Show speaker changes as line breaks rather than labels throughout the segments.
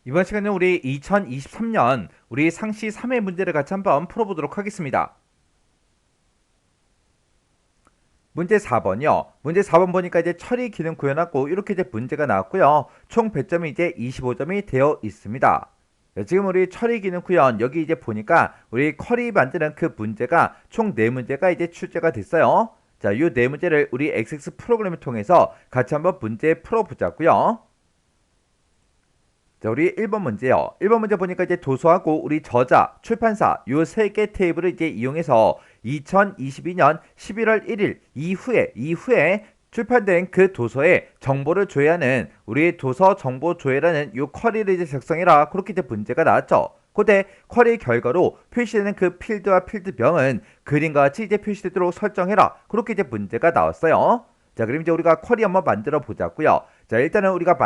이번 시간에 우리 2023년 우리 상시 3회 문제를 같이 한번 풀어보도록 하겠습니다. 문제 4번이요. 문제 4번 보니까 이제 처리 기능 구현하고 이렇게 이제 문제가 나왔고요. 총 배점이 이제 25점이 되어 있습니다. 네, 지금 우리 처리 기능 구현 여기 이제 보니까 우리 쿼리 만드는 그 문제가 총 4문제가 이제 출제가 됐어요. 자, 이 4문제를 우리 XX 프로그램을 통해서 같이 한번 문제 풀어보자고요. 자, 우리 1번 문제요. 1번 문제 보니까 이제 도서하고 우리 저자, 출판사 요 세 개 테이블을 이제 이용해서 2022년 11월 1일 이후에 출판된 그 도서에 정보를 조회하는 우리 도서 정보 조회라는 요 쿼리를 이제 작성해라. 그렇게 이제 문제가 나왔죠. 그때 쿼리 결과로 표시되는 그 필드와 필드명은 그림과 같이 이제 표시되도록 설정해라. 그렇게 이제 문제가 나왔어요. 자, 그럼 이제 우리가 쿼리 한번 만들어 보자고요. 자, 일단은 우리가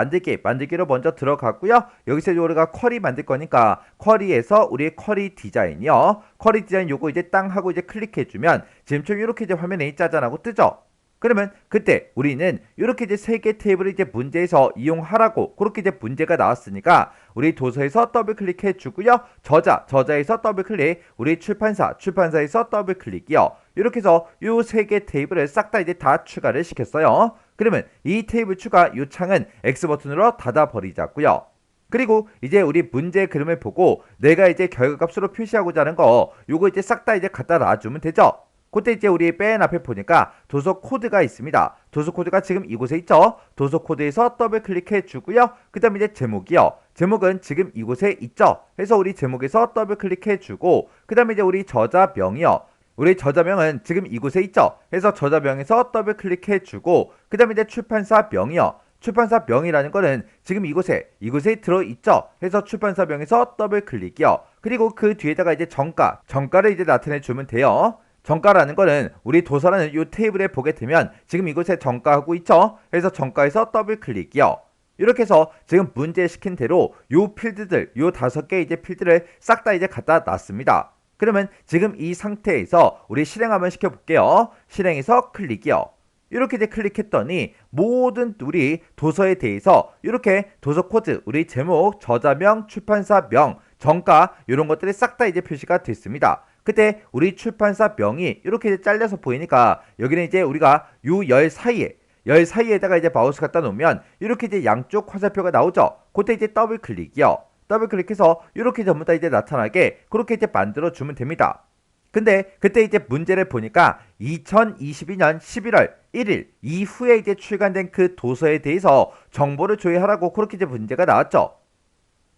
만들기로 먼저 들어갔고요. 여기서 이제 우리가 쿼리 만들 거니까 쿼리에서 우리 쿼리 디자인이요. 쿼리 디자인 요거 이제 땅 하고 이제 클릭해 주면 지금처럼 이렇게 이제 화면에 짜잔하고 뜨죠. 그러면 그때 우리는 이렇게 이제 세 개 테이블을 이제 문제에서 이용하라고 그렇게 이제 문제가 나왔으니까 우리 도서에서 더블 클릭해 주고요. 저자에서 더블 클릭, 우리 출판사에서 더블 클릭이요. 이렇게 해서 요 세 개 테이블을 싹 다 이제 다 추가를 시켰어요. 그러면 이 테이블 추가 요 창은 X 버튼으로 닫아 버리자고요. 그리고 이제 우리 문제 그림을 보고 내가 이제 결과값으로 표시하고자 하는 거 요거 이제 싹 다 이제 갖다 놔주면 되죠. 그때 이제 우리 맨 앞에 보니까 도서 코드가 있습니다. 도서 코드가 지금 이곳에 있죠. 도서 코드에서 더블 클릭해 주고요. 그 다음에 이제 제목이요. 제목은 지금 이곳에 있죠. 그래서 우리 제목에서 더블 클릭해 주고 그 다음에 이제 우리 저자명이요. 우리 저자명은 지금 이곳에 있죠. 그래서 저자명에서 더블 클릭해 주고 그 다음에 이제 출판사명이요. 출판사명이라는 거는 지금 이곳에 들어있죠. 그래서 출판사명에서 더블 클릭이요. 그리고 그 뒤에다가 이제 정가를 이제 나타내 주면 돼요. 정가라는 거는 우리 도서라는 이 테이블에 보게 되면 지금 이곳에 정가하고 있죠. 그래서 정가에서 더블 클릭이요. 이렇게 해서 지금 문제 시킨 대로 요 필드들, 요 5개 이제 필드를 싹 다 이제 갖다 놨습니다. 그러면 지금 이 상태에서 우리 실행 한번 시켜볼게요. 실행해서 클릭이요. 이렇게 이제 클릭했더니 모든 우리 도서에 대해서 이렇게 도서 코드, 우리 제목, 저자명, 출판사명, 정가 이런 것들이 싹 다 이제 표시가 됐습니다. 그때 우리 출판사 명이 이렇게 잘려서 보이니까 여기는 이제 우리가 요 열 사이에다가 이제 마우스 갖다 놓으면 이렇게 이제 양쪽 화살표가 나오죠. 그때 이제 더블 클릭이요. 더블 클릭해서 이렇게 전부 다 이제 나타나게 그렇게 이제 만들어 주면 됩니다. 근데 그때 이제 문제를 보니까 2022년 11월 1일 이후에 이제 출간된 그 도서에 대해서 정보를 조회하라고 그렇게 이제 문제가 나왔죠.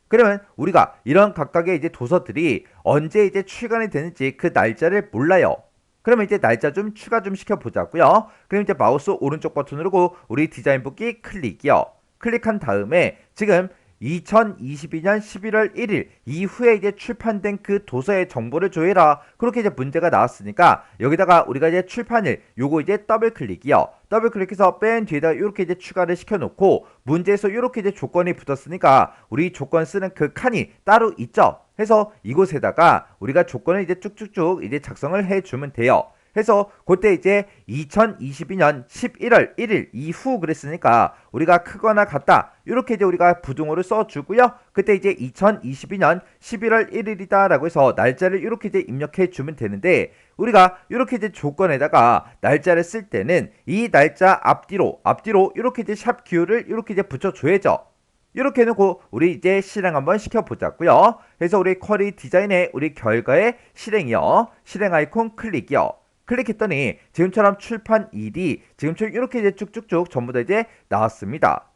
그러면 우리가 이런 각각의 이제 도서들이 언제 이제 출간이 되는지 그 날짜를 몰라요. 그러면 이제 날짜 좀 추가 좀 시켜보자고요. 그럼 이제 마우스 오른쪽 버튼 누르고 우리 디자인 복귀 클릭이요. 클릭한 다음에 지금 2022년 11월 1일 이후에 이제 출판된 그 도서의 정보를 조회라. 그렇게 이제 문제가 나왔으니까 여기다가 우리가 이제 출판일 요거 이제 더블 클릭이요. 더블 클릭해서 맨 뒤에다 이렇게 이제 추가를 시켜놓고 문제에서 이렇게 이제 조건이 붙었으니까 우리 조건 쓰는 그 칸이 따로 있죠. 해서 이곳에다가 우리가 조건을 이제 쭉쭉쭉 이제 작성을 해주면 돼요. 해서 그때 이제 2022년 11월 1일 이후 그랬으니까 우리가 크거나 같다 이렇게 이제 우리가 부등호를 써주고요. 그때 이제 2022년 11월 1일이다 라고 해서 날짜를 이렇게 이제 입력해 주면 되는데 우리가 이렇게 이제 조건에다가 날짜를 쓸 때는 이 날짜 앞뒤로 이렇게 이제 샵 기호를 이렇게 이제 붙여줘야죠. 이렇게 해놓고 우리 이제 실행 한번 시켜보자고요. 그래서 우리 쿼리 디자인의 우리 결과의 실행이요. 실행 아이콘 클릭이요. 클릭했더니 지금처럼 출판일이 지금처럼 이렇게 이제 쭉쭉쭉 전부 다 이제 나왔습니다.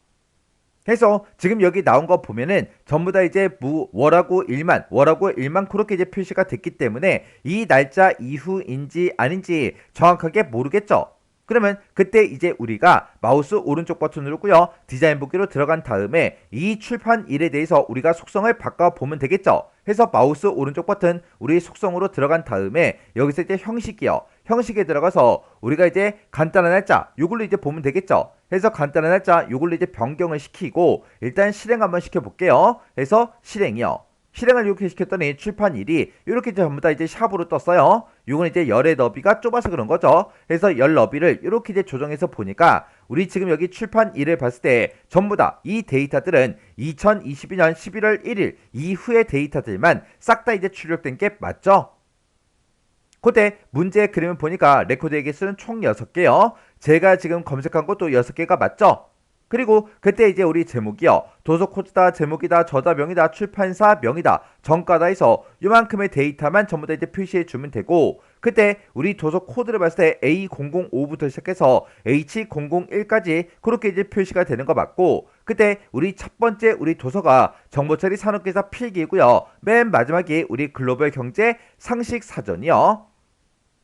해서 지금 여기 나온 거 보면은 전부 다 이제 월하고 일만 그렇게 이제 표시가 됐기 때문에 이 날짜 이후인지 아닌지 정확하게 모르겠죠. 그러면 그때 이제 우리가 마우스 오른쪽 버튼 누르고요. 디자인 보기로 들어간 다음에 이 출판일에 대해서 우리가 속성을 바꿔보면 되겠죠. 해서 마우스 오른쪽 버튼 우리 속성으로 들어간 다음에 여기서 이제 형식이요. 형식에 들어가서 우리가 이제 간단한 날짜 요걸로 이제 보면 되겠죠. 해서 간단한 날짜 요걸로 이제 변경을 시키고 일단 실행 한번 시켜볼게요. 해서 실행이요. 실행을 이렇게 시켰더니 출판일이 이렇게 전부 다 이제 샵으로 떴어요. 이건 이제 열의 너비가 좁아서 그런 거죠. 그래서 열 너비를 이렇게 이제 조정해서 보니까 우리 지금 여기 출판일을 봤을 때 전부 다 이 데이터들은 2022년 11월 1일 이후의 데이터들만 싹 다 이제 출력된 게 맞죠? 그때 문제의 그림을 보니까 레코드의 개수는 총 6개요. 제가 지금 검색한 것도 6개가 맞죠? 그리고 그때 이제 우리 제목이요. 도서 코드다, 제목이다, 저자명이다, 출판사 명이다, 정가다 해서 요만큼의 데이터만 전부 다 이제 표시해 주면 되고, 그때 우리 도서 코드를 봤을 때 A005부터 시작해서 H001까지 그렇게 이제 표시가 되는 거 맞고, 그때 우리 첫 번째 우리 도서가 정보처리 산업계사 필기이고요. 맨 마지막이 우리 글로벌 경제 상식 사전이요.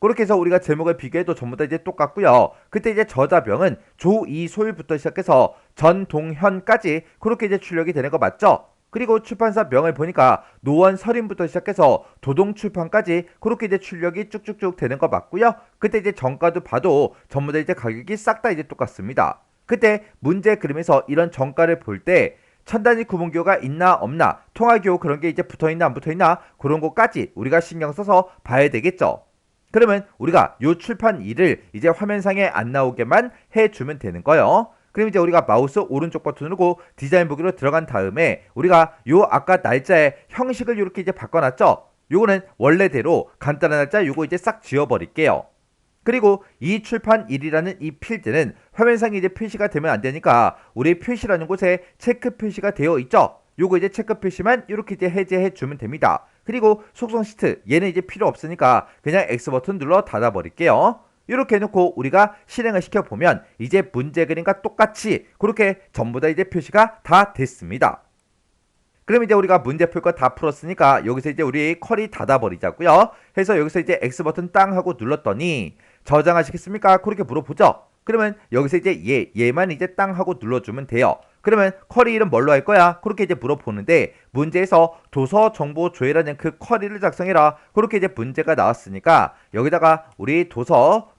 그렇게 해서 우리가 제목을 비교해도 전부 다 이제 똑같고요. 그때 이제 저자명은 조이솔부터 시작해서 전동현까지 그렇게 이제 출력이 되는 거 맞죠? 그리고 출판사 명을 보니까 노원서림부터 시작해서 도동출판까지 그렇게 이제 출력이 쭉쭉쭉 되는 거 맞고요. 그때 이제 정가도 봐도 전부 다 이제 가격이 싹 다 이제 똑같습니다. 그때 문제 그림에서 이런 정가를 볼 때 첨단위 구분기호가 있나 없나, 통화기호 그런 게 이제 붙어있나 안 붙어있나 그런 것까지 우리가 신경 써서 봐야 되겠죠. 그러면 우리가 요 출판일을 이제 화면상에 안 나오게만 해주면 되는 거예요. 그럼 이제 우리가 마우스 오른쪽 버튼 누르고 디자인 보기로 들어간 다음에 우리가 요 아까 날짜의 형식을 이렇게 이제 바꿔놨죠. 요거는 원래대로 간단한 날짜 요거 이제 싹 지워버릴게요. 그리고 이 출판일이라는 이 필드는 화면상에 이제 표시가 되면 안 되니까 우리 표시라는 곳에 체크 표시가 되어 있죠. 요거 이제 체크 표시만 이렇게 이제 해제해 주면 됩니다. 그리고 속성 시트 얘는 이제 필요 없으니까 그냥 X 버튼 눌러 닫아 버릴게요. 이렇게 해놓고 우리가 실행을 시켜보면 이제 문제 그림과 똑같이 그렇게 전부 다 이제 표시가 다 됐습니다. 그럼 이제 우리가 문제 풀 거 다 풀었으니까 여기서 이제 우리 쿼리 닫아버리자고요. 해서 여기서 이제 X 버튼 땅 하고 눌렀더니 저장하시겠습니까? 그렇게 물어보죠. 그러면 여기서 이제 얘만 이제 땅 하고 눌러주면 돼요. 그러면 쿼리 이름 뭘로 할 거야? 그렇게 이제 물어보는데 문제에서 도서 정보 조회라는 그 쿼리를 작성해라. 그렇게 이제 문제가 나왔으니까 여기다가 우리 도서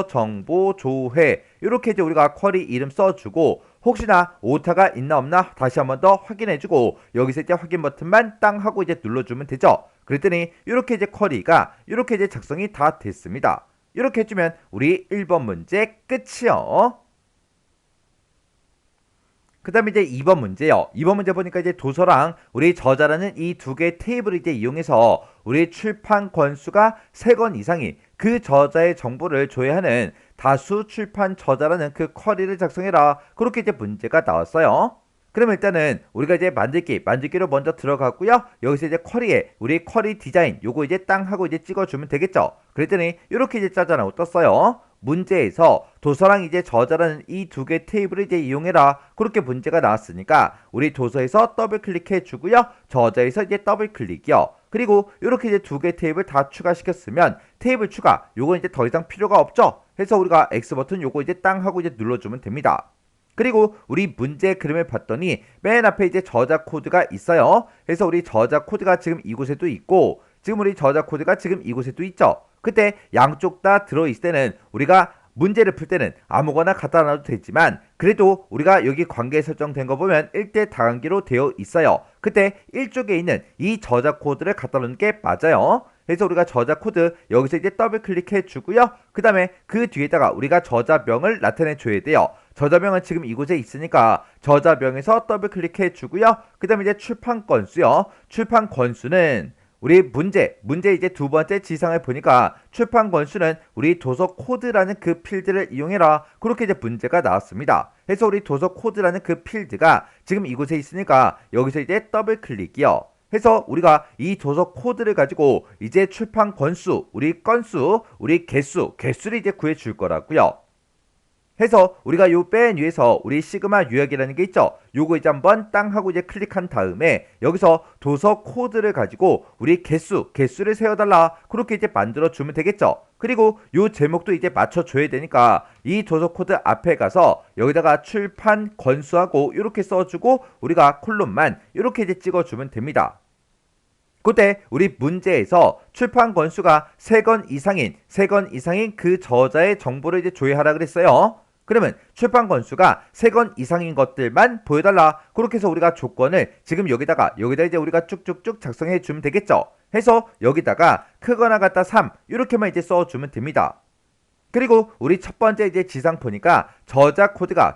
정보 조회 이렇게 이제 우리가 쿼리 이름 써주고 혹시나 오타가 있나 없나 다시 한번 더 확인해주고 여기서 이제 확인 버튼만 땅 하고 이제 눌러주면 되죠. 그랬더니 이렇게 이제 쿼리가 이렇게 이제 작성이 다 됐습니다. 이렇게 해주면 우리 1번 문제 끝이요. 그 다음에 이제 2번 문제요. 2번 문제 보니까 이제 도서랑 우리 저자라는 이 두 개의 테이블을 이제 이용해서 우리 출판 권수가 3권 이상이 그 저자의 정보를 조회하는 다수 출판 저자라는 그 쿼리를 작성해라. 그렇게 이제 문제가 나왔어요. 그러면 일단은 우리가 이제 만들기로 먼저 들어갔고요. 여기서 이제 쿼리에 우리 쿼리 디자인 요거 이제 땅 하고 이제 찍어주면 되겠죠. 그랬더니 이렇게 이제 짜잖아요. 떴어요. 문제에서 도서랑 이제 저자라는 이 두 개 테이블을 이제 이용해라. 그렇게 문제가 나왔으니까 우리 도서에서 더블 클릭해 주고요. 저자에서 이제 더블 클릭이요. 그리고 이렇게 이제 두 개 테이블 다 추가시켰으면 테이블 추가 요거 이제 더 이상 필요가 없죠. 해서 우리가 X 버튼 요거 이제 땅 하고 이제 눌러주면 됩니다. 그리고 우리 문제 그림을 봤더니 맨 앞에 이제 저자 코드가 있어요. 그래서 우리 저자 코드가 지금 이곳에도 있고 지금 우리 저자 코드가 지금 이곳에도 있죠. 그때 양쪽 다 들어있을 때는 우리가 문제를 풀 때는 아무거나 갖다 놔도 되지만 그래도 우리가 여기 관계 설정된 거 보면 1대 다관계로 되어 있어요. 그때 1쪽에 있는 이 저자 코드를 갖다 놓는 게 맞아요. 그래서 우리가 저자 코드 여기서 이제 더블 클릭해 주고요. 그 다음에 그 뒤에다가 우리가 저자명을 나타내 줘야 돼요. 저자명은 지금 이곳에 있으니까 저자명에서 더블 클릭해 주고요. 그 다음에 이제 출판 건수요. 출판 건수는 우리 문제 이제 두 번째 지상을 보니까 출판 건수는 우리 도서 코드라는 그 필드를 이용해라. 그렇게 이제 문제가 나왔습니다. 그래서 우리 도서 코드라는 그 필드가 지금 이곳에 있으니까 여기서 이제 더블 클릭이요. 해서 우리가 이 도서 코드를 가지고 이제 출판 건수, 우리 건수, 우리 개수를 이제 구해 줄 거라고요. 해서 우리가 요 맨 위에서 우리 시그마 유형이라는 게 있죠. 요거 이제 한번 땅 하고 이제 클릭한 다음에 여기서 도서 코드를 가지고 우리 개수를 세워달라. 그렇게 이제 만들어 주면 되겠죠. 그리고 요 제목도 이제 맞춰줘야 되니까 이 도서 코드 앞에 가서 여기다가 출판 건수하고 이렇게 써주고 우리가 콜론만 이렇게 이제 찍어주면 됩니다. 그때 우리 문제에서 출판 건수가 3권 이상인 그 저자의 정보를 이제 조회하라 그랬어요. 그러면 출판 건수가 3권 이상인 것들만 보여달라. 그렇게 해서 우리가 조건을 지금 여기다 이제 우리가 쭉쭉쭉 작성해 주면 되겠죠. 해서 여기다가 크거나 같다 3 이렇게만 이제 써주면 됩니다. 그리고 우리 첫 번째 이제 지상 보니까 저자 코드가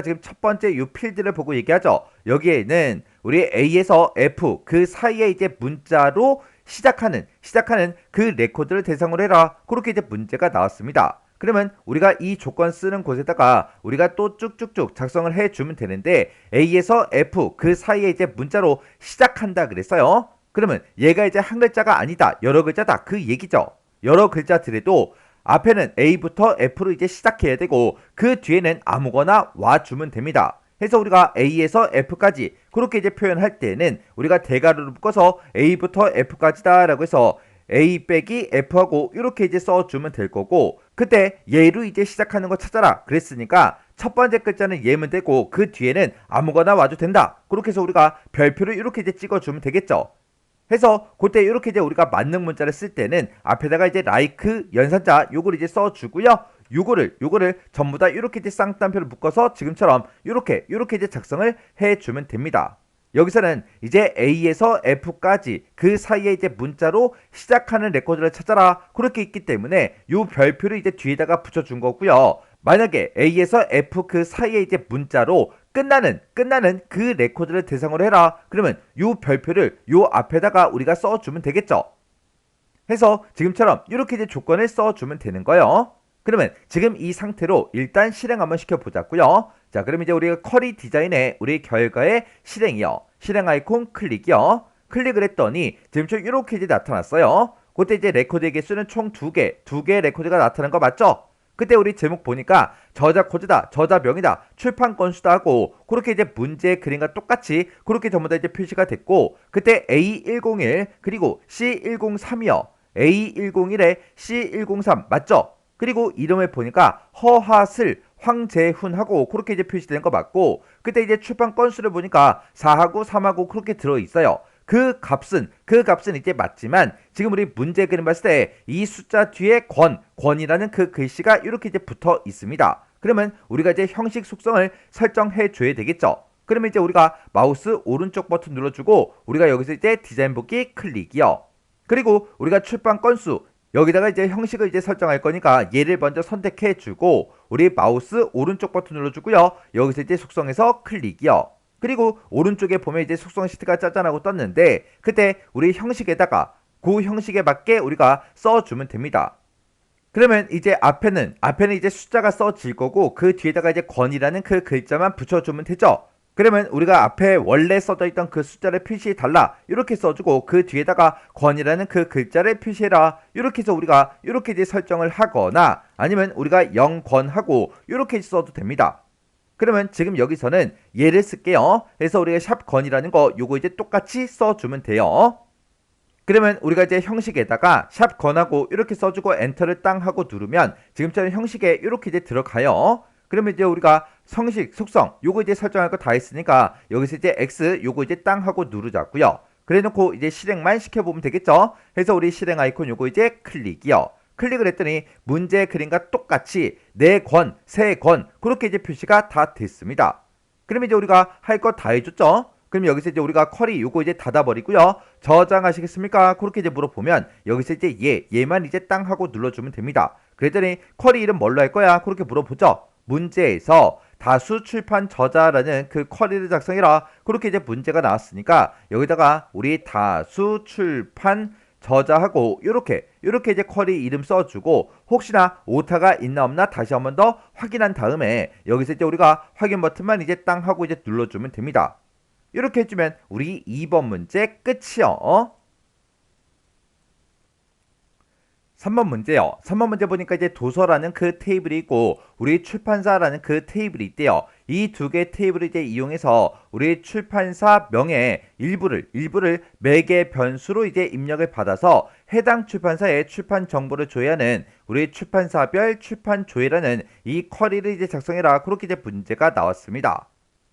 지금 첫 번째 요 필드를 보고 얘기하죠. 여기에는 우리 A에서 F 그 사이에 이제 문자로 시작하는 그 레코드를 대상으로 해라. 그렇게 이제 문제가 나왔습니다. 그러면 우리가 이 조건 쓰는 곳에다가 우리가 또 쭉쭉쭉 작성을 해주면 되는데 A에서 F 그 사이에 이제 문자로 시작한다 그랬어요. 그러면 얘가 이제 한 글자가 아니다. 여러 글자다. 그 얘기죠. 여러 글자들에도 앞에는 A부터 F로 이제 시작해야 되고 그 뒤에는 아무거나 와주면 됩니다. 해서 우리가 A에서 F까지 그렇게 이제 표현할 때는 우리가 대괄호를 묶어서 A부터 F까지다 라고 해서 A 빼기 F하고 이렇게 이제 써주면 될 거고 그때 얘로 이제 시작하는 거 찾아라 그랬으니까 첫 번째 글자는 얘면 되고 그 뒤에는 아무거나 와도 된다. 그렇게 해서 우리가 별표를 이렇게 이제 찍어주면 되겠죠. 해서 그때 이렇게 이제 우리가 만능 문자를 쓸 때는 앞에다가 이제 like 연산자 요걸 이제 써주고요. 요거를 전부 다 이렇게 이제 쌍따옴표를 묶어서 지금처럼 이렇게 이제 작성을 해주면 됩니다. 여기서는 이제 A에서 F까지 그 사이에 이제 문자로 시작하는 레코드를 찾아라 그렇게 있기 때문에 요 별표를 이제 뒤에다가 붙여준 거고요. 만약에 A에서 F 그 사이에 이제 문자로 끝나는 그 레코드를 대상으로 해라. 그러면 요 별표를 요 앞에다가 우리가 써주면 되겠죠. 해서 지금처럼 이렇게 이제 조건을 써주면 되는 거예요. 그러면 지금 이 상태로 일단 실행 한번 시켜보자고요. 자, 그럼 이제 우리가 쿼리 디자인의 우리 결과의 실행이요. 실행 아이콘 클릭이요. 클릭을 했더니 지금 이렇게 이제 나타났어요. 그때 이제 레코드의 개수는 총 2개 레코드가 나타난 거 맞죠? 그때 우리 제목 보니까 저자 코드다, 저자명이다, 출판 건수다 하고 그렇게 이제 문제의 그림과 똑같이 그렇게 전부 다 이제 표시가 됐고 그때 A101 그리고 C103이요. A101에 C103 맞죠? 그리고 이름을 보니까 허하슬 황재훈하고 그렇게 이제 표시된 거 맞고 그때 이제 출판 건수를 보니까 4하고 3하고 그렇게 들어있어요. 그 값은 이제 맞지만 지금 우리 문제 그림 봤을 때 이 숫자 뒤에 권이라는 그 글씨가 이렇게 이제 붙어 있습니다. 그러면 우리가 이제 형식 속성을 설정해 줘야 되겠죠. 그러면 이제 우리가 마우스 오른쪽 버튼 눌러주고 우리가 여기서 이제 디자인 보기 클릭이요. 그리고 우리가 출판 건수 여기다가 이제 형식을 이제 설정할 거니까 얘를 먼저 선택해 주고 우리 마우스 오른쪽 버튼 눌러주고요. 여기서 이제 속성에서 클릭이요. 그리고 오른쪽에 보면 이제 속성 시트가 짜잔하고 떴는데 그때 우리 형식에다가 그 형식에 맞게 우리가 써주면 됩니다. 그러면 이제 앞에는 이제 숫자가 써질 거고 그 뒤에다가 이제 권이라는 그 글자만 붙여주면 되죠. 그러면 우리가 앞에 원래 써져 있던 그 숫자를 표시해 달라 이렇게 써주고 그 뒤에다가 권이라는 그 글자를 표시해라 이렇게 해서 우리가 이렇게 이제 설정을 하거나 아니면 우리가 0권하고 이렇게 써도 됩니다. 그러면 지금 여기서는 얘를 쓸게요. 그래서 우리가 샵 건이라는 거 요거 이제 똑같이 써주면 돼요. 그러면 우리가 이제 형식에다가 샵 건하고 이렇게 써주고 엔터를 땅 하고 누르면 지금처럼 형식에 이렇게 이제 들어가요. 그러면 이제 우리가 성식, 속성 요거 이제 설정할 거 다 했으니까 여기서 이제 X 요거 이제 땅 하고 누르자고요. 그래 놓고 이제 실행만 시켜보면 되겠죠. 그래서 우리 실행 아이콘 요거 이제 클릭이요. 클릭을 했더니 문제 그림과 똑같이 4권, 3권 그렇게 이제 표시가 다 됐습니다. 그러면 이제 우리가 할 거 다 해줬죠. 그럼 여기서 이제 우리가 쿼리 요거 이제 닫아버리고요. 저장하시겠습니까? 그렇게 이제 물어보면 여기서 이제 얘만 이제 땅 하고 눌러주면 됩니다. 그랬더니 쿼리 이름 뭘로 할 거야? 그렇게 물어보죠. 문제에서 다수 출판 저자라는 그 쿼리를 작성해라. 그렇게 이제 문제가 나왔으니까 여기다가 우리 다수 출판 저자하고 요렇게 이제 쿼리 이름 써주고 혹시나 오타가 있나 없나 다시 한번 더 확인한 다음에 여기서 이제 우리가 확인 버튼만 이제 땅 하고 이제 눌러주면 됩니다. 이렇게 해주면 우리 2번 문제 끝이요. 3번 문제요. 3번 문제 보니까 이제 도서라는 그 테이블이 있고 우리 출판사라는 그 테이블이 있대요. 이 두 개의 테이블을 이제 이용해서 우리 출판사 명의 일부를 매개 변수로 이제 입력을 받아서 해당 출판사의 출판 정보를 조회하는 우리 출판사별 출판 조회라는 이 쿼리를 이제 작성해라. 그렇게 이제 문제가 나왔습니다.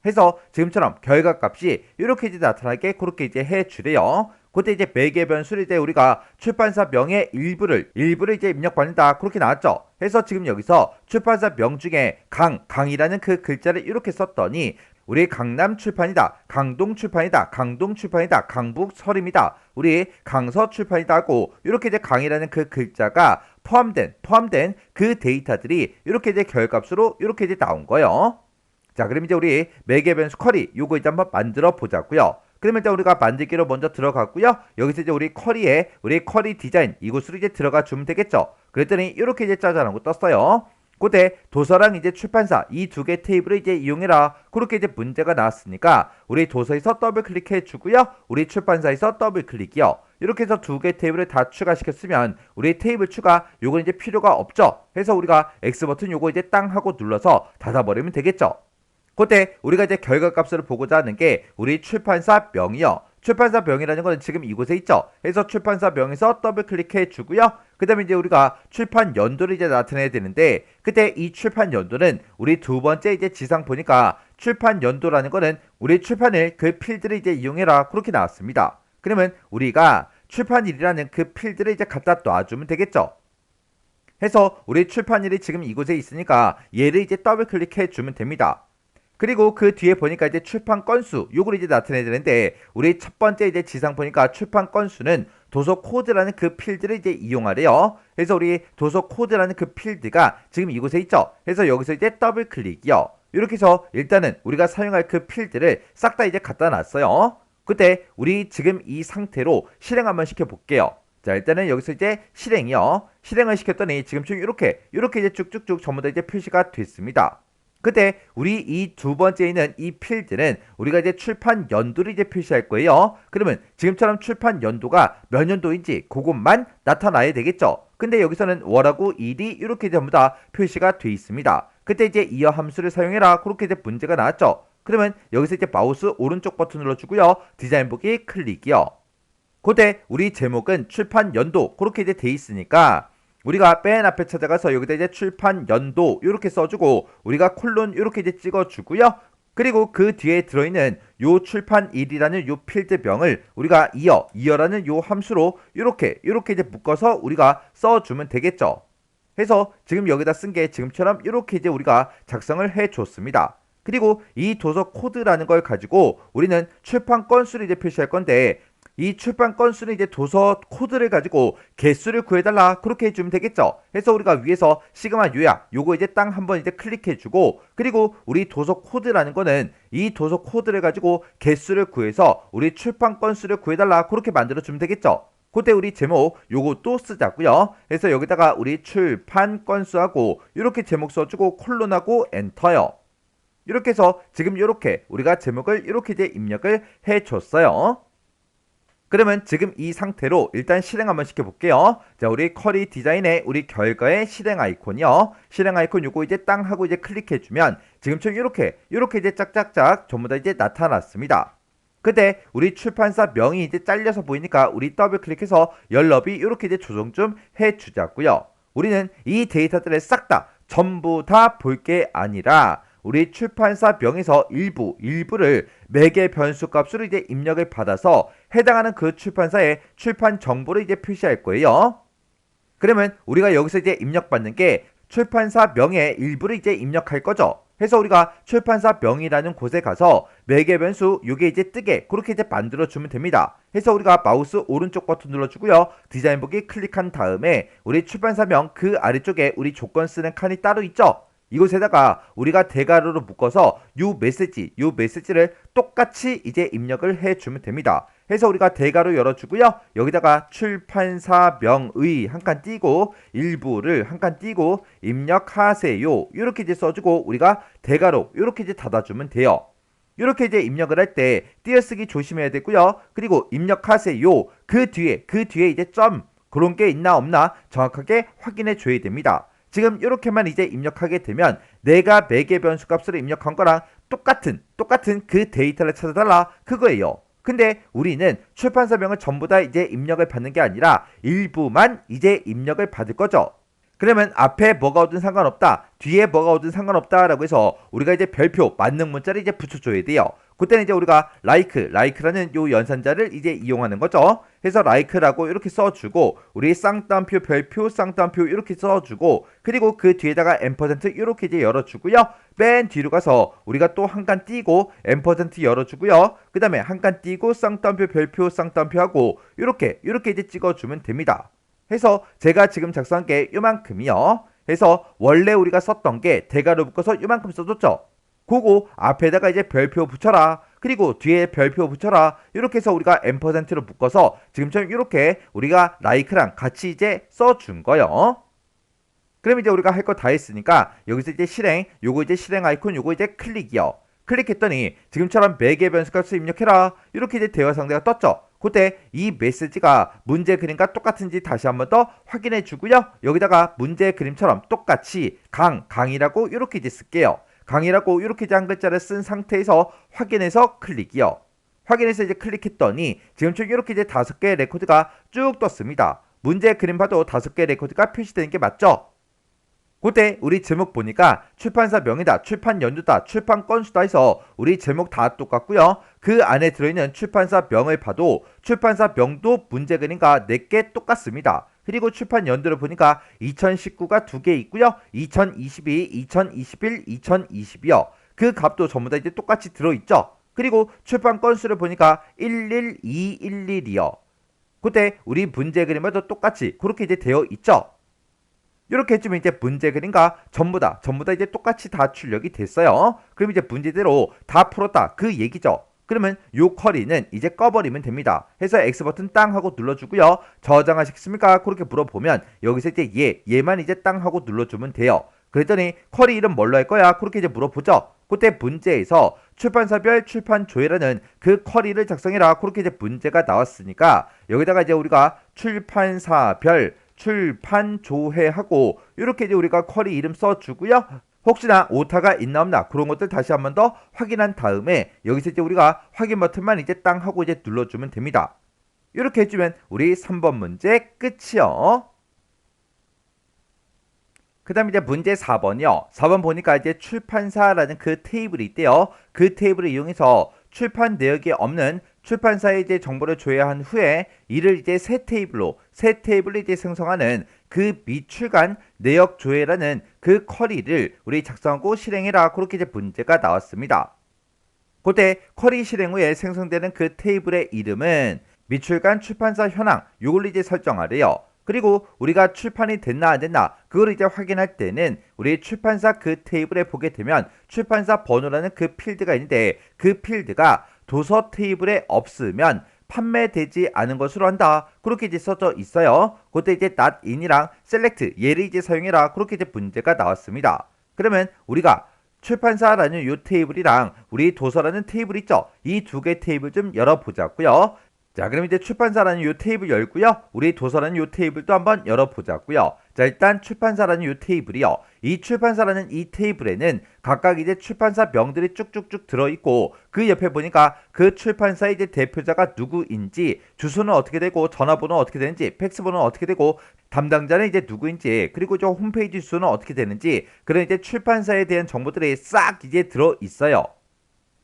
해서 지금처럼 결과값이 이렇게 이제 나타나게 그렇게 이제 해주래요. 그때 이제 매개 변수를 이제 우리가 출판사 명의 일부를 이제 입력받는다 그렇게 나왔죠. 그래서 지금 여기서 출판사 명 중에 강이라는 그 글자를 이렇게 썼더니 우리 강남 출판이다, 강동 출판이다, 강북 서림이다, 우리 강서 출판이다 하고 이렇게 이제 강이라는 그 글자가 포함된 그 데이터들이 이렇게 이제 결값으로 이렇게 이제 나온 거예요. 자, 그럼 이제 우리 매개 변수 쿼리 요거 이제 한번 만들어 보자고요. 그러면 일단 우리가 만들기로 먼저 들어갔고요. 여기서 이제 우리 쿼리 디자인 이곳으로 이제 들어가 주면 되겠죠. 그랬더니 이렇게 이제 짜잔하고 떴어요. 그때 도서랑 이제 출판사 이 두 개 테이블을 이제 이용해라. 그렇게 이제 문제가 나왔으니까 우리 도서에서 더블 클릭해 주고요. 우리 출판사에서 더블 클릭이요. 이렇게 해서 두 개 테이블을 다 추가시켰으면 우리 테이블 추가 요건 이제 필요가 없죠. 해서 우리가 X 버튼 요거 이제 땅 하고 눌러서 닫아버리면 되겠죠. 그때 우리가 이제 결과값을 보고자 하는 게 우리 출판사 명이요. 출판사 명이라는 거는 지금 이곳에 있죠. 그래서 출판사 명에서 더블 클릭해 주고요. 그 다음에 이제 우리가 출판 연도를 이제 나타내야 되는데 그때 이 출판 연도는 우리 두 번째 이제 지상 보니까 출판 연도라는 거는 우리 출판을 그 필드를 이제 이용해라 그렇게 나왔습니다. 그러면 우리가 출판일이라는 그 필드를 이제 갖다 놔주면 되겠죠. 해서 우리 출판일이 지금 이곳에 있으니까 얘를 이제 더블 클릭해 주면 됩니다. 그리고 그 뒤에 보니까 이제 출판 건수 요걸 이제 나타내야 되는데 우리 첫 번째 이제 지상 보니까 출판 건수는 도서 코드라는 그 필드를 이제 이용하래요. 그래서 우리 도서 코드라는 그 필드가 지금 이곳에 있죠. 그래서 여기서 이제 더블 클릭이요. 이렇게 해서 일단은 우리가 사용할 그 필드를 싹 다 이제 갖다 놨어요. 그때 우리 지금 이 상태로 실행 한번 시켜 볼게요. 자, 일단은 여기서 이제 실행이요. 실행을 시켰더니 지금쯤 이렇게 이제 쭉쭉쭉 전부 다 이제 표시가 됐습니다. 그때 우리 이 두 번째에 있는 이 필드는 우리가 이제 출판 연도를 이제 표시할 거예요. 그러면 지금처럼 출판 연도가 몇 년도인지 그것만 나타나야 되겠죠. 근데 여기서는 월하고 일이 이렇게 전부 다 표시가 돼 있습니다. 그때 이제 이어 함수를 사용해라 그렇게 이제 문제가 나왔죠. 그러면 여기서 이제 마우스 오른쪽 버튼 눌러주고요. 디자인 보기 클릭이요. 그때 우리 제목은 출판 연도 그렇게 이제 돼 있으니까 우리가 맨 앞에 찾아가서 여기다 이제 출판 연도 이렇게 써주고 우리가 콜론 이렇게 이제 찍어주고요. 그리고 그 뒤에 들어있는 요 출판일이라는 요 필드명을 우리가 이어라는 요 함수로 이렇게 이제 묶어서 우리가 써주면 되겠죠. 해서 지금 여기다 쓴 게 지금처럼 이렇게 이제 우리가 작성을 해줬습니다. 그리고 이 도서 코드라는 걸 가지고 우리는 출판 건수를 이제 표시할 건데 이 출판 건수는 이제 도서 코드를 가지고 개수를 구해달라 그렇게 해주면 되겠죠. 해서 우리가 위에서 시그마 요약 요거 이제 땅 한번 이제 클릭해주고 그리고 우리 도서 코드라는 거는 이 도서 코드를 가지고 개수를 구해서 우리 출판 건수를 구해달라 그렇게 만들어주면 되겠죠. 그때 우리 제목 요거 또 쓰자고요. 그래서 여기다가 우리 출판 건수하고 이렇게 제목 써주고 콜론하고 엔터요. 이렇게 해서 지금 이렇게 우리가 제목을 이렇게 이제 입력을 해줬어요. 그러면 지금 이 상태로 일단 실행 한번 시켜볼게요. 자, 우리 쿼리 디자인에 우리 결과의 실행 아이콘이요. 실행 아이콘 요거 이제 땅 하고 이제 클릭해주면 지금처럼 이렇게 이제 짝짝짝 전부 다 이제 나타났습니다. 그때 우리 출판사 명이 이제 잘려서 보이니까 우리 더블 클릭해서 열너비 이렇게 이제 조정 좀 해주자고요. 우리는 이 데이터들을 싹 다 전부 다 볼 게 아니라 우리 출판사 명에서 일부를 매개 변수 값으로 이제 입력을 받아서 해당하는 그 출판사의 출판 정보를 이제 표시할 거예요. 그러면 우리가 여기서 이제 입력받는 게 출판사 명의 일부를 이제 입력할 거죠. 해서 우리가 출판사 명이라는 곳에 가서 매개 변수 요게 이제 뜨게 그렇게 이제 만들어 주면 됩니다. 해서 우리가 마우스 오른쪽 버튼 눌러주고요. 디자인 보기 클릭한 다음에 우리 출판사 명 그 아래쪽에 우리 조건 쓰는 칸이 따로 있죠. 이곳에다가 우리가 대괄호로 묶어서 요 메시지를 똑같이 이제 입력을 해주면 됩니다. 해서 우리가 대괄호 열어주고요. 여기다가 출판사 명의 한 칸 띄고 일부를 한 칸 띄고 입력하세요. 이렇게 이제 써주고 우리가 대괄호 이렇게 이제 닫아주면 돼요. 이렇게 이제 입력을 할 때 띄어쓰기 조심해야 되고요. 그리고 입력하세요. 그 뒤에 이제 점 그런 게 있나 없나 정확하게 확인해 줘야 됩니다. 지금 이렇게만 이제 입력하게 되면 내가 매개 변수 값으로 입력한 거랑 똑같은 그 데이터를 찾아달라 그거예요. 근데 우리는 출판사 명을 전부 다 이제 입력을 받는 게 아니라 일부만 이제 입력을 받을 거죠. 그러면 앞에 뭐가 오든 상관없다, 뒤에 뭐가 오든 상관없다 라고 해서 우리가 이제 별표 만능 문자를 이제 붙여줘야 돼요. 그때는 이제 우리가 like라는 요 연산자를 이제 이용하는 거죠. 그래서 like라고 이렇게 써주고 우리 쌍따옴표 별표 쌍따옴표 이렇게 써주고 그리고 그 뒤에다가 앰퍼센트 이렇게 이제 열어주고요. 맨 뒤로 가서 우리가 또 한 칸 띄고 앰퍼센트 열어주고요. 그 다음에 한 칸 띄고 쌍따옴표 별표 쌍따옴표 하고 이렇게 이제 찍어주면 됩니다. 해서 제가 지금 작성한 게 요만큼이요. 해서 원래 우리가 썼던 게 대괄호 묶어서 요만큼 써줬죠. 그거 앞에다가 이제 별표 붙여라. 그리고 뒤에 별표 붙여라. 이렇게 해서 우리가 %로 묶어서 지금처럼 이렇게 우리가 like랑 같이 이제 써준 거요. 그럼 이제 우리가 할 거 다 했으니까 여기서 이제 실행, 요거 이제 실행 아이콘, 요거 이제 클릭이요. 클릭했더니 지금처럼 매개 변수값을 입력해라. 이렇게 이제 대화 상대가 떴죠. 그때 이 메시지가 문제 그림과 똑같은지 다시 한번 더 확인해 주고요. 여기다가 문제 그림처럼 똑같이 강이라고 이렇게 이제 쓸게요. 강이라고 이렇게 이제 한 글자를 쓴 상태에서 확인해서 클릭이요. 확인해서 이제 클릭했더니 지금처럼 이렇게 이제 5개의 레코드가 쭉 떴습니다. 문제 그림 봐도 5개의 레코드가 표시되는 게 맞죠? 그때 우리 제목 보니까 출판사 명이다, 출판 연도다, 출판 건수다 해서 우리 제목 다 똑같고요. 그 안에 들어있는 출판사 명을 봐도 출판사 명도 문제 그림과 4개 똑같습니다. 그리고 출판 연도를 보니까 2019가 2개 있고요. 2022, 2021, 2022요. 그 값도 전부 다 이제 똑같이 들어있죠. 그리고 출판 건수를 보니까 11211이요. 그때 우리 문제 그림에도 똑같이 그렇게 이제 되어 있죠. 이렇게 해주면 이제 문제 그림과 전부 다 이제 똑같이 다 출력이 됐어요. 그럼 이제 문제대로 다 풀었다 그 얘기죠. 그러면 요 쿼리는 이제 꺼버리면 됩니다. 해서 X 버튼 땅 하고 눌러주고요. 저장하시겠습니까? 그렇게 물어보면 여기서 이제 얘만 이제 땅 하고 눌러주면 돼요. 그랬더니 쿼리 이름 뭘로 할 거야? 그렇게 이제 물어보죠. 그때 문제에서 출판사별 출판조회라는 그 쿼리를 작성해라. 그렇게 이제 문제가 나왔으니까 여기다가 이제 우리가 출판사별 출판조회하고 이렇게 이제 우리가 쿼리 이름 써주고요. 혹시나 오타가 있나 없나 그런 것들 다시 한번 더 확인한 다음에 여기서 이제 우리가 확인 버튼만 이제 땅 하고 이제 눌러주면 됩니다. 이렇게 해주면 우리 3번 문제 끝이요. 그 다음에 이제 문제 4번이요. 4번 보니까 이제 출판사라는 그 테이블이 있대요. 그 테이블을 이용해서 출판 내역이 없는 출판사의 이제 정보를 조회한 후에 이를 이제 새 테이블로 이제 생성하는 그 미출간 내역 조회라는 그 쿼리를 우리 작성하고 실행해라. 그렇게 이제 문제가 나왔습니다. 그때 쿼리 실행 후에 생성되는 그 테이블의 이름은 미출간 출판사 현황 요걸 이제 설정하래요. 그리고 우리가 출판이 됐나 안 됐나 그걸 이제 확인할 때는 우리 출판사 그 테이블에 보게 되면 출판사 번호라는 그 필드가 있는데 그 필드가 도서 테이블에 없으면 판매되지 않은 것으로 한다. 그렇게 이제 써져 있어요. 그때 이제 not in이랑 select 얘를 이제 사용해라. 그렇게 이제 문제가 나왔습니다. 그러면 우리가 출판사라는 요 테이블이랑 우리 도서라는 테이블 있죠. 이 2개 테이블 좀 열어보자고요. 자, 그럼 이제 출판사라는 요 테이블 열고요. 우리 도서라는 요 테이블도 한번 열어보자고요. 자, 일단 출판사라는 요 테이블이요. 이 출판사라는 이 테이블에는 각각 이제 출판사 명들이 쭉쭉쭉 들어있고 그 옆에 보니까 그 출판사의 이제 대표자가 누구인지 주소는 어떻게 되고 전화번호는 어떻게 되는지 팩스번호는 어떻게 되고 담당자는 이제 누구인지 그리고 저 홈페이지 주소는 어떻게 되는지 그런 이제 출판사에 대한 정보들이 싹 이제 들어있어요.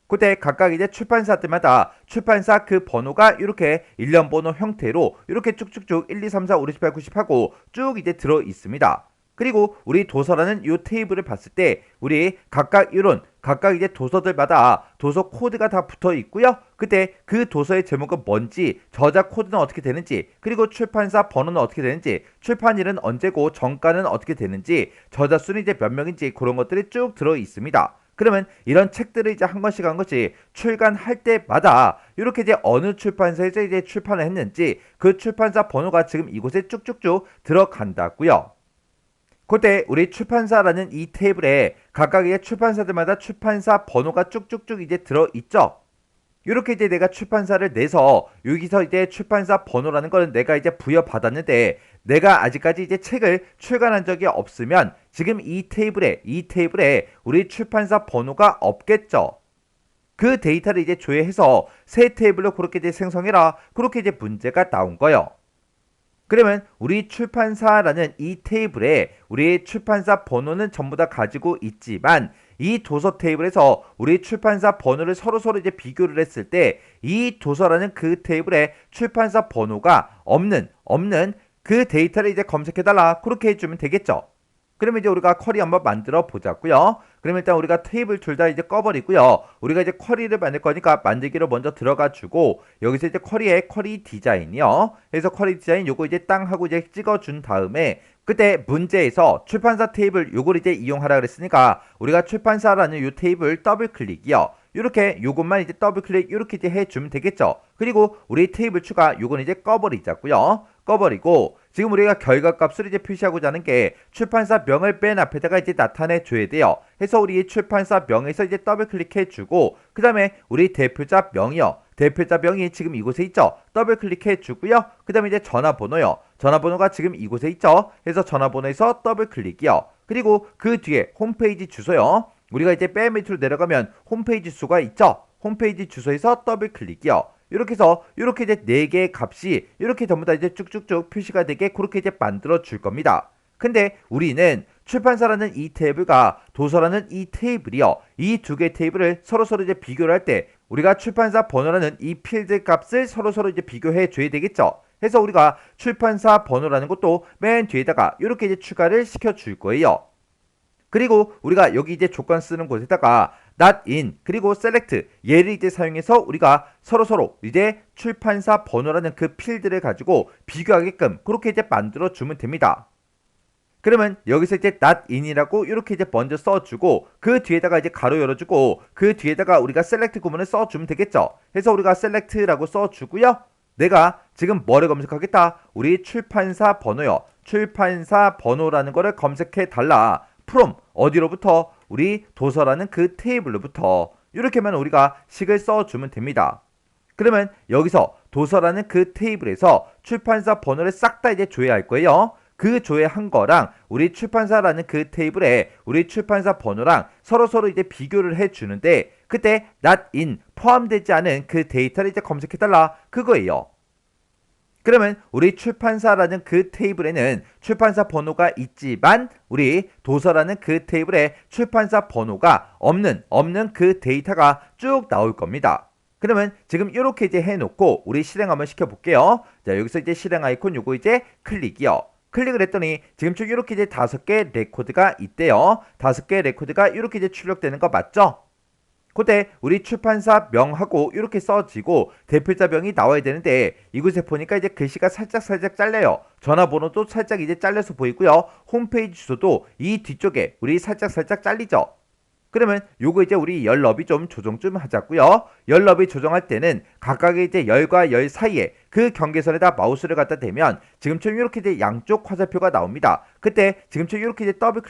그때 각각 이제 출판사들마다 출판사 그 번호가 이렇게 일련 번호 형태로 이렇게 쭉쭉쭉 1, 2, 3, 4, 5, 6, 7, 8, 90 하고 쭉 이제 들어 있습니다. 그리고 우리 도서라는 이 테이블을 봤을 때 우리 각각 이제 도서들마다 도서 코드가 다 붙어 있고요. 그때 그 도서의 제목은 뭔지, 저자 코드는 어떻게 되는지, 그리고 출판사 번호는 어떻게 되는지, 출판일은 언제고 정가는 어떻게 되는지, 저자 수는 이제 몇 명인지 그런 것들이 쭉 들어 있습니다. 그러면 이런 책들을 이제 한 권씩 출간할 때마다 이렇게 이제 어느 출판사에서 이제 출판을 했는지 그 출판사 번호가 지금 이곳에 쭉쭉쭉 들어간다고요. 그때 우리 출판사라는 이 테이블에 각각의 출판사들마다 출판사 번호가 쭉쭉쭉 이제 들어있죠. 이렇게 이제 내가 출판사를 내서 여기서 이제 출판사 번호라는 거는 내가 이제 부여받았는데 내가 아직까지 이제 책을 출간한 적이 없으면 지금 이 테이블에 우리 출판사 번호가 없겠죠. 그 데이터를 이제 조회해서 새 테이블로 그렇게 이제 생성해라. 그렇게 이제 문제가 나온 거예요. 그러면 우리 출판사라는 이 테이블에 우리 출판사 번호는 전부 다 가지고 있지만 이 도서 테이블에서 우리 출판사 번호를 서로 이제 비교를 했을 때 이 도서라는 그 테이블에 출판사 번호가 없는 그 데이터를 이제 검색해달라. 그렇게 해주면 되겠죠. 그러면 이제 우리가 쿼리 한번 만들어 보자고요. 그러면 일단 우리가 테이블 둘 다 이제 꺼버리고요. 우리가 이제 쿼리를 만들 거니까 만들기로 먼저 들어가 주고 여기서 이제 쿼리에 쿼리 디자인이요. 그래서 쿼리 디자인 요거 이제 땅 하고 이제 찍어준 다음에 그때 문제에서 출판사 테이블 요걸 이제 이용하라 그랬으니까 우리가 출판사라는 요 테이블 더블 클릭이요. 요렇게 요것만 이제 더블 클릭 요렇게 이제 해주면 되겠죠. 그리고 우리 테이블 추가 요건 이제 꺼버리자고요. 꺼버리고 지금 우리가 결과값을 이제 표시하고자 하는 게 출판사 명을 맨 앞에다가 이제 나타내 줘야 돼요. 해서 우리 출판사 명에서 이제 더블 클릭해 주고 그 다음에 우리 대표자 명이요. 대표자 명이 지금 이곳에 있죠. 더블 클릭해 주고요. 그 다음에 이제 전화번호요. 전화번호가 지금 이곳에 있죠. 해서 전화번호에서 더블 클릭이요. 그리고 그 뒤에 홈페이지 주소요. 우리가 이제 맨 밑으로 내려가면 홈페이지 주소가 있죠. 홈페이지 주소에서 더블 클릭이요. 이렇게 해서 이렇게 이제 4개의 값이 이렇게 전부 다 이제 쭉쭉쭉 표시가 되게 그렇게 이제 만들어 줄 겁니다. 근데 우리는 출판사라는 이 테이블과 도서라는 이 테이블이요. 이 두 개의 테이블을 서로 이제 비교를 할 때 우리가 출판사 번호라는 이 필드 값을 서로 이제 비교해 줘야 되겠죠. 해서 우리가 출판사 번호라는 것도 맨 뒤에다가 이렇게 이제 추가를 시켜 줄 거예요. 그리고 우리가 여기 이제 조건 쓰는 곳에다가 not in 그리고 select 얘를 이제 사용해서 우리가 서로 이제 출판사 번호라는 그 필드를 가지고 비교하게끔 그렇게 이제 만들어 주면 됩니다. 그러면 여기서 이제 not in이라고 이렇게 이제 먼저 써주고 그 뒤에다가 이제 가로 열어주고 그 뒤에다가 우리가 select 구문을 써주면 되겠죠. 그래서 우리가 select라고 써주고요. 내가 지금 뭐를 검색하겠다? 우리 출판사 번호요. 출판사 번호라는 거를 검색해 달라. from 어디로부터? 우리 도서라는 그 테이블로부터. 이렇게만 우리가 식을 써주면 됩니다. 그러면 여기서 도서라는 그 테이블에서 출판사 번호를 싹 다 이제 조회할 거예요. 그 조회한 거랑 우리 출판사라는 그 테이블에 우리 출판사 번호랑 서로 이제 비교를 해 주는데 그때 not in 포함되지 않은 그 데이터를 이제 검색해 달라 그거예요. 그러면 우리 출판사라는 그 테이블에는 출판사 번호가 있지만 우리 도서라는 그 테이블에 출판사 번호가 없는 그 데이터가 쭉 나올 겁니다. 그러면 지금 이렇게 이제 해놓고 우리 실행 한번 시켜볼게요. 자, 여기서 이제 실행 아이콘 요거 이제 클릭이요. 클릭을 했더니 지금 쭉 이렇게 이제 5개 레코드가 있대요. 5개 레코드가 이렇게 이제 출력되는 거 맞죠? 그때 우리 출판사 명하고 이렇게 써지고 대표자 명이 나와야 되는데 이곳에 보니까 이제 글씨가 살짝 잘려요. 전화번호도 살짝 이제 잘려서 보이고요. 홈페이지 주소도 이 뒤쪽에 우리 살짝 잘리죠. 그러면 요거 이제 우리 열 너비 좀 조정 좀 하자고요. 열 너비 조정할 때는 각각의 이제 열과 열 사이에 그 경계선에다 마우스를 갖다 대면 지금처럼 이렇게 이제 양쪽 화살표가 나옵니다. 그때 지금처럼 이렇게 이제 더블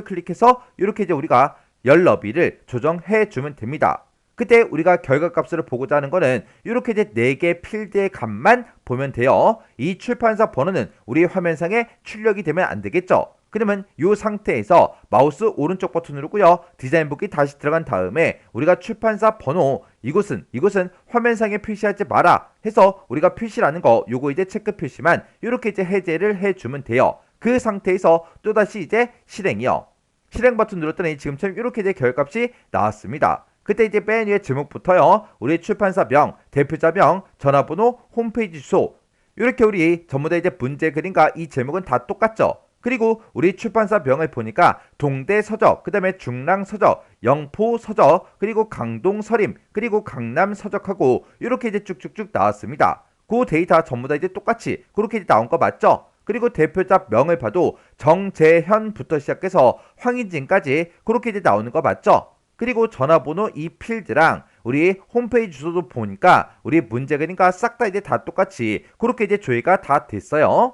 클릭해서 이렇게 이제 우리가 열 너비를 조정해 주면 됩니다. 그때 우리가 결과값을 보고자 하는 거는 이렇게 이제 4개 필드의 값만 보면 돼요. 이 출판사 번호는 우리 화면상에 출력이 되면 안 되겠죠. 그러면 이 상태에서 마우스 오른쪽 버튼 누르고요. 디자인 보기 다시 들어간 다음에 우리가 출판사 번호 이곳은 화면상에 표시하지 마라 해서 우리가 표시라는 거 요거 이제 체크 표시만 이렇게 이제 해제를 해주면 돼요. 그 상태에서 또다시 이제 실행이요. 실행 버튼 눌렀더니 지금처럼 이렇게 이제 결과값이 나왔습니다. 그때 이제 맨 위에 제목부터요. 우리 출판사 명, 대표자 명, 전화번호, 홈페이지 주소 이렇게 우리 전부 다 이제 문제 그림과 이 제목은 다 똑같죠. 그리고 우리 출판사 명을 보니까 동대서적, 그 다음에 중랑서적, 영포서적, 그리고 강동서림, 그리고 강남서적하고 이렇게 이제 쭉쭉쭉 나왔습니다. 그 데이터 전부 다 이제 똑같이 그렇게 이제 나온 거 맞죠? 그리고 대표자 명을 봐도 정재현부터 시작해서 황인진까지 그렇게 이제 나오는 거 맞죠? 그리고 전화번호 이 필드랑 우리 홈페이지 주소도 보니까 우리 문제 그림과 싹 다 이제 다 똑같이 그렇게 이제 조회가 다 됐어요.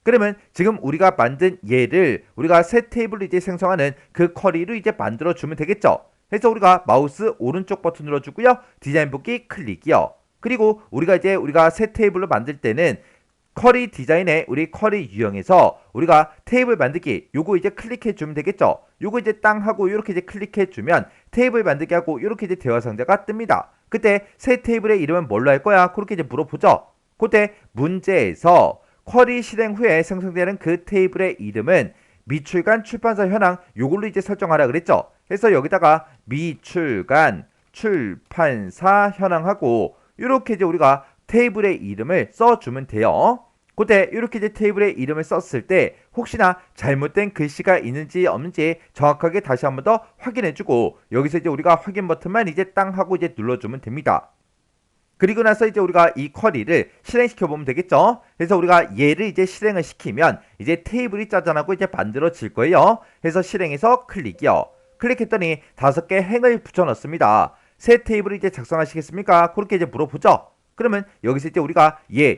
그러면 지금 우리가 만든 얘를 우리가 새 테이블을 이제 생성하는 그 쿼리로 이제 만들어 주면 되겠죠. 그래서 우리가 마우스 오른쪽 버튼 눌러주고요. 디자인 보기 클릭이요. 그리고 우리가 새 테이블로 만들 때는 쿼리 디자인에 우리 쿼리 유형에서 우리가 테이블 만들기 요거 이제 클릭해 주면 되겠죠. 요거 이제 땅 하고 이렇게 이제 클릭해 주면 테이블 만들기 하고 이렇게 이제 대화 상자가 뜹니다. 그때 새 테이블의 이름은 뭘로 할 거야? 그렇게 이제 물어보죠. 그때 문제에서 쿼리 실행 후에 생성되는 그 테이블의 이름은 미출간 출판사 현황 요걸로 이제 설정하라 그랬죠. 그래서 여기다가 미출간 출판사 현황하고 이렇게 이제 우리가 테이블의 이름을 써주면 돼요. 그때 이렇게 이제 테이블에 이름을 썼을 때 혹시나 잘못된 글씨가 있는지 없는지 정확하게 다시 한번 더 확인해주고 여기서 이제 우리가 확인 버튼만 이제 땅 하고 이제 눌러주면 됩니다. 그리고 나서 이제 우리가 이 쿼리를 실행시켜 보면 되겠죠. 그래서 우리가 얘를 이제 실행을 시키면 이제 테이블이 짜잔하고 이제 만들어질 거예요. 그래서 실행해서 클릭이요. 클릭했더니 5개 행을 붙여 넣습니다. 새 테이블을 이제 작성하시겠습니까? 그렇게 이제 물어보죠. 그러면 여기서 이제 우리가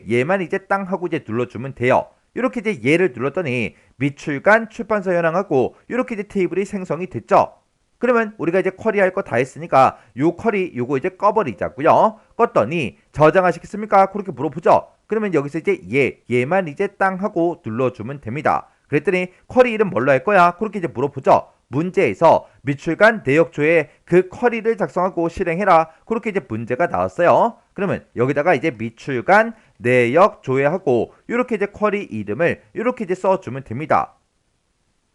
얘만 이제 땅 하고 이제 눌러주면 돼요. 이렇게 이제 얘를 눌렀더니 미출간 출판사 현황하고 이렇게 이제 테이블이 생성이 됐죠. 그러면 우리가 이제 쿼리 할 거 다 했으니까 요 쿼리 요거 이제 꺼버리자고요. 껐더니 저장하시겠습니까? 그렇게 물어보죠. 그러면 여기서 이제 얘만 이제 땅 하고 눌러주면 됩니다. 그랬더니 쿼리 이름 뭘로 할 거야? 그렇게 이제 물어보죠. 문제에서 미출간 내역조에 그 쿼리를 작성하고 실행해라. 그렇게 이제 문제가 나왔어요. 그러면 여기다가 이제 미출간 내역 조회하고 이렇게 이제 쿼리 이름을 이렇게 이제 써주면 됩니다.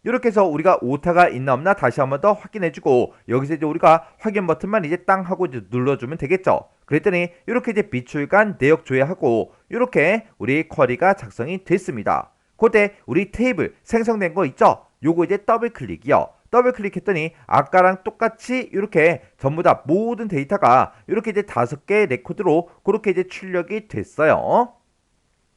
이렇게 해서 우리가 오타가 있나 없나 다시 한번 더 확인해주고 여기서 이제 우리가 확인 버튼만 이제 땅 하고 이제 눌러주면 되겠죠. 그랬더니 이렇게 이제 비출간 내역 조회하고 이렇게 우리 쿼리가 작성이 됐습니다. 그때 우리 테이블 생성된 거 있죠? 요거 이제 더블 클릭이요. 더블 클릭했더니 아까랑 똑같이 이렇게 전부 다 모든 데이터가 이렇게 이제 5개의 레코드로 그렇게 이제 출력이 됐어요.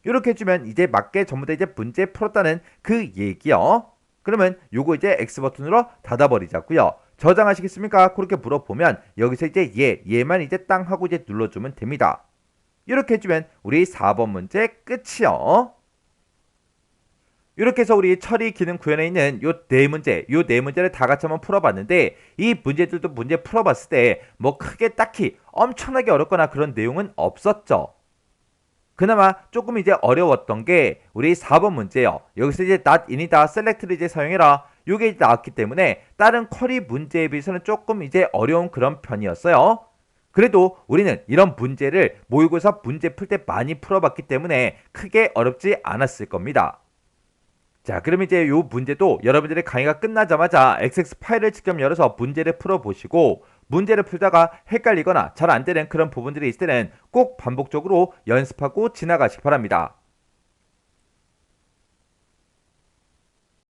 이렇게 해주면 이제 맞게 전부 다 이제 문제 풀었다는 그 얘기요. 그러면 요거 이제 X 버튼으로 닫아버리자고요. 저장하시겠습니까? 그렇게 물어보면 여기서 이제 얘만 이제 땅 하고 이제 눌러주면 됩니다. 이렇게 해주면 우리 4번 문제 끝이요. 이렇게 해서 우리 처리 기능 구현에 있는 요 네 문제를 다 같이 한번 풀어봤는데 이 문제들도 문제 풀어봤을 때 뭐 크게 딱히 엄청나게 어렵거나 그런 내용은 없었죠. 그나마 조금 이제 어려웠던 게 우리 4번 문제예요. 여기서 이제 not in이다 select를 이제 사용해라. 요게 이제 나왔기 때문에 다른 쿼리 문제에 비해서는 조금 이제 어려운 그런 편이었어요. 그래도 우리는 이런 문제를 모의고사 문제 풀 때 많이 풀어봤기 때문에 크게 어렵지 않았을 겁니다. 자, 그럼 이제 요 문제도 여러분들의 강의가 끝나자마자 XX 파일을 직접 열어서 문제를 풀어보시고 문제를 풀다가 헷갈리거나 잘 안되는 그런 부분들이 있을 때는 꼭 반복적으로 연습하고 지나가시기 바랍니다.